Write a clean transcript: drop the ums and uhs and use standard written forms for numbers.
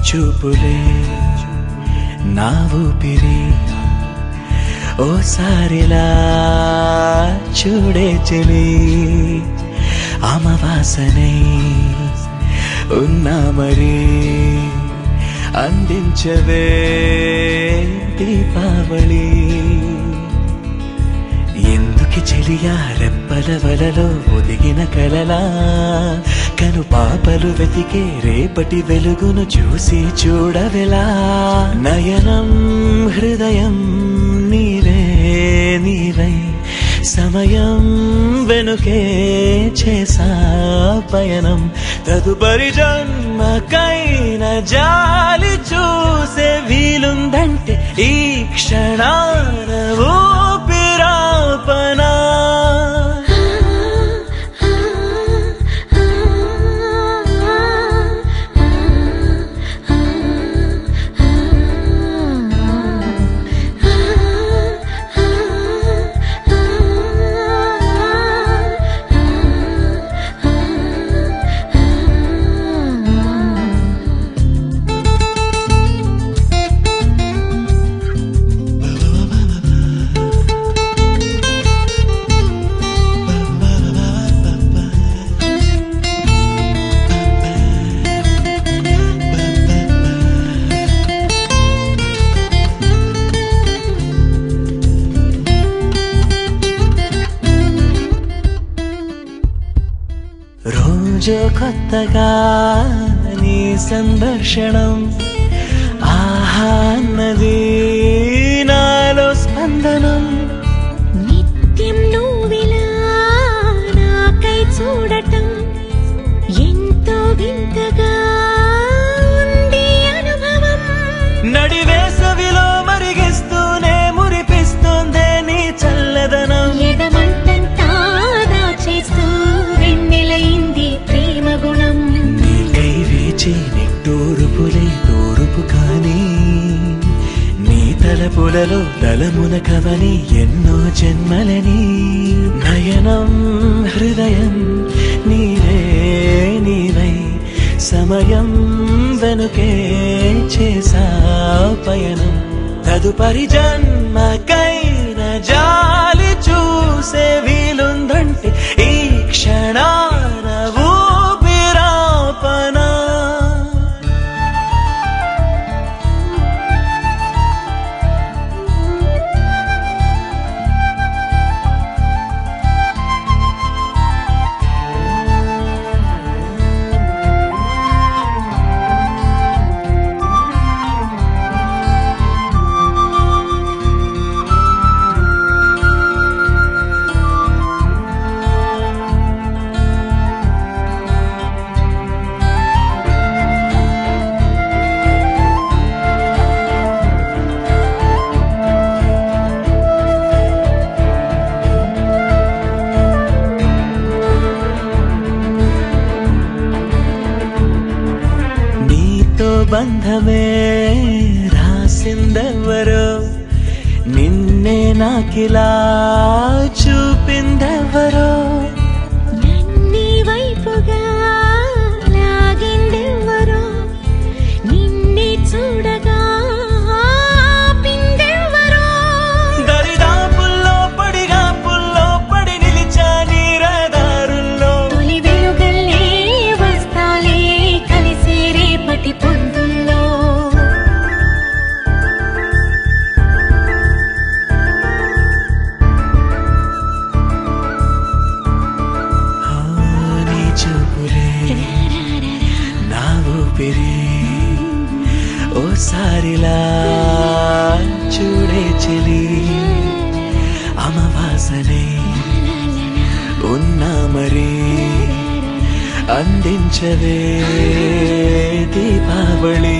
చూపులే నా ఊపిరి ఓసారిలా చూడే చెలి అమవాసనై ఉన్నా మరి అందించవే దీపావళి ఎందుకి చెలియా రెప్పల వలలో ఒదిగిన కలలా కను పాపలు వెతికే రేపటి వెలుగును చూసి చూడవెలా నయనం హృదయం నీవే నీవై సమయం వెనుకే చేసా పయనం తదుపరి జన్మకైన జాలి చూసే వీలుందంటే ఈ క్షణాన ఊపిరాపనా రోజు కొత్తగా నీ సందర్శనం ఆహా అన్నది నాలో స్పందనం నిత్యం నువ్విలా నాకై చూడటం ఎంతో వింతగా ఉంది అనుభవం నడివేసవిలో మరిగిస్తూనే మురిపిస్తోందే నీ చల్లదనం ఎడమంటంతా దాచేస్తూ వెన్నెలైంది ప్రేమ గుణం నీకై వేచి నిట్టూరుపులే తూరుపు కానీ నీ తలపులలో దళమున కవని ఎన్నో జన్మలని నయనం హృదయం నీవే నీవై సమయం వెనుకే చేసా పయనం తదుపరి జన్మకైన జాలి చూసే వీలుందంటే ఈ క్షణాన ఊపిరాపనా బంధమే రాసిందెవరో నిన్నే నాకిలా చూపిందెవరో నన్ని వైపుగా లాగిందెవరో నిన్నే చూడగా ఆపిందెవరో దరిదాపుల్లో పడిగా పుల్లో పడి నిలిచా నీ రహదారుల్లో తొలి వెలుగల్లే వస్తాలే కలిసే రేపటి పొద్దుల్లో నీ చూపులే నా ఊపిరి ఓసారిలా చూడే చెలి అమవాసనే ఉన్నా మరి అందించవే దీపావళి